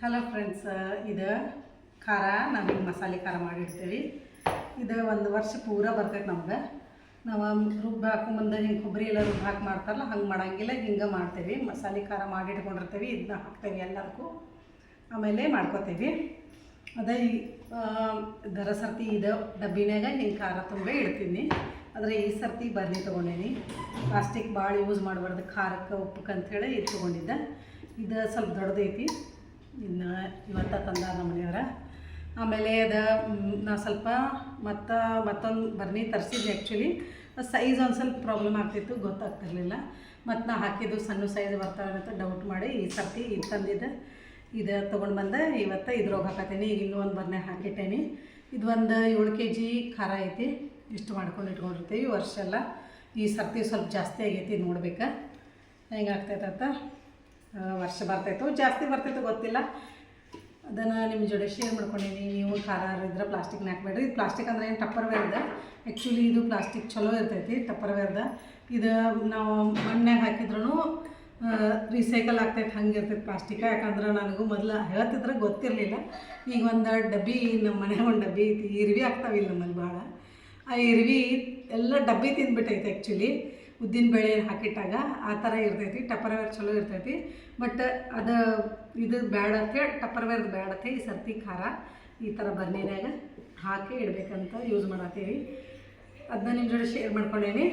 Hello friends, ಇದು ಖಾರ ನಾವೀಗ ಮಸಾಲೆ ಖಾರ ಮಾಡಿರ್ತೀವಿ. ಇದು 1 ವರ್ಷ ಪೂರ ಬರ್ತೈತೆ ನಮ್ಗೆ. ನಾವು ರುಬ್ಬಿ ಹಾಕೊಂಬಂದು ಹಿಂಗೆ ಕೊಬ್ಬರಿ ಎಲ್ಲ ರುಬ್ಬಿ ಹಾಕಿ ಮಾಡ್ತಾರಲ್ಲ ಹಂಗೆ ಮಾಡೋಂಗಿಲ್ಲ, ಹಿಂಗೆ ಮಾಡ್ತೇವೆ. ಮಸಾಲೆ ಖಾರ ಮಾಡಿಟ್ಕೊಂಡಿರ್ತೀವಿ, ಇದನ್ನ ಹಾಕ್ತೇವೆ ಎಲ್ಲದಕ್ಕೂ, ಆಮೇಲೆ ಮಾಡ್ಕೋತೀವಿ. ಅದೇ ದರ ಸರ್ತಿ ಇದು ಡಬ್ಬಿನಾಗ ಹಿಂಗೆ ಖಾರ ತುಂಬ ಇಡ್ತೀನಿ. ಆದರೆ ಈ ಸರ್ತಿ ಬರ್ನಿ ತೊಗೊಂಡೇನಿ. ಪ್ಲಾಸ್ಟಿಕ್ ಭಾಳ ಯೂಸ್ ಮಾಡಬಾರ್ದು ಖಾರಕ್ಕೆ ಉಪ್ಪಕ್ಕೆ ಅಂಥೇಳಿ ಇದು ತೊಗೊಂಡಿದ್ದೆ. ಇದು ಸ್ವಲ್ಪ ದೊಡ್ಡದೈತಿ, ಇನ್ನು ಇವತ್ತ ತಂದಾರ ನಮ್ಮ ಮನೆಯವರ. ಆಮೇಲೆ ಅದು ನಾ ಸ್ವಲ್ಪ ಮತ್ತೊಂದು ಬರ್ನಿ ತರಿಸಿದ್ದೆ. ಆ್ಯಕ್ಚುಲಿ ಸೈಜ್ ಒಂದು ಸ್ವಲ್ಪ ಪ್ರಾಬ್ಲಮ್ ಆಗ್ತಿತ್ತು, ಗೊತ್ತಾಗ್ತಿರ್ಲಿಲ್ಲ. ಮತ್ತು ನಾ ಹಾಕಿದ್ದು ಸಣ್ಣ ಸೈಜ್ ಬರ್ತಾವೆ ಅಂತ ಡೌಟ್ ಮಾಡಿ ಈ ಸರ್ತಿ ಇದು ತಂದಿದ್ದೆ. ಇದು ತೊಗೊಂಡು ಬಂದೆ. ಇವತ್ತು ಇದ್ರೊಳಗೆ ಹಾಕತ್ತೀನಿ. ಈಗ ಇನ್ನೂ ಒಂದು ಬರ್ನೆ ಹಾಕಿಟ್ಟೇನಿ. ಇದು ಒಂದು 7 kg ಖಾರ ಐತಿ. ಇಷ್ಟು ಮಾಡ್ಕೊಂಡು ಇಟ್ಕೊಂಡಿರ್ತೀವಿ ವರ್ಷ ಎಲ್ಲ. ಈ ಸರ್ತಿ ಸ್ವಲ್ಪ ಜಾಸ್ತಿ ಆಗೈತಿ, ನೋಡ್ಬೇಕು ಹೆಂಗೆ ಆಗ್ತೈತ. ವರ್ಷ ಬರ್ತೈತೋ ಜಾಸ್ತಿ ಬರ್ತೈತೋ ಗೊತ್ತಿಲ್ಲ. ಅದನ್ನು ನಿಮ್ಮ ಜೋಡಿ ಶೇರ್ ಮಾಡ್ಕೊಂಡೀನಿ. ನೀವು ಖಾರ ಇದ್ರೆ ಪ್ಲಾಸ್ಟಿಕ್ನ ಹಾಕ್ಬೇಡ್ರಿ. ಇದು ಪ್ಲಾಸ್ಟಿಕ್ ಅಂದರೆ ಏನು ಟಪ್ಪರ್ವೇರ್ದ. ಆ್ಯಕ್ಚುಲಿ ಇದು ಪ್ಲಾಸ್ಟಿಕ್ ಚಲೋ ಇರ್ತೈತಿ, ಟಪ್ಪರ್ವೇರ್ದ. ಇದು ನಾವು ಮಣ್ಣಾಗ ಹಾಕಿದ್ರೂ ರೀಸೈಕಲ್ ಆಗ್ತೈತೆ, ಹಂಗೆ ಇರ್ತೈತೆ ಪ್ಲಾಸ್ಟಿಕ್. ಯಾಕಂದ್ರೆ ನನಗೂ ಮೊದಲು ಹೇಳ್ತಿದ್ರೆ ಗೊತ್ತಿರಲಿಲ್ಲ. ಈಗ ಒಂದು ಡಬ್ಬಿ ನಮ್ಮ ಮನೆಗೆ ಒಂದು ಡಬ್ಬಿ ಐತಿ. ಇರ್ವಿ ಆಗ್ತಾವಿಲ್ಲ ನಮ್ಮಲ್ಲಿ ಭಾಳ. ಆ ಇರ್ವಿ ಎಲ್ಲ ಡಬ್ಬಿ ತಿಂದ್ಬಿಟ್ಟೈತೆ. ಆ್ಯಕ್ಚುಲಿ ಉದ್ದಿನಬೇಳೆ ಹಾಕಿಟ್ಟಾಗ ಆ ಥರ ಇರ್ತೈತಿ. ಟಪ್ಪರ್ವೇರ್ ಚಲೋ ಇರ್ತೈತಿ. ಬಟ್ ಅದು ಇದು ಬ್ಯಾಡತ್ತೆ, ಟಪ್ಪರ್ವೇರ್ದು ಬ್ಯಾಡತ್ತೆ. ಈ ಸರ್ತಿ ಖಾರ ಈ ಥರ ಬರ್ನಿನಾಗ ಹಾಕಿ ಇಡಬೇಕಂತ ಯೂಸ್ ಮಾಡತ್ತೀವಿ. ಅದನ್ನ ನಿಮ್ಮ ಜೊತೆ ಶೇರ್ ಮಾಡ್ಕೊಂಡೇನಿ.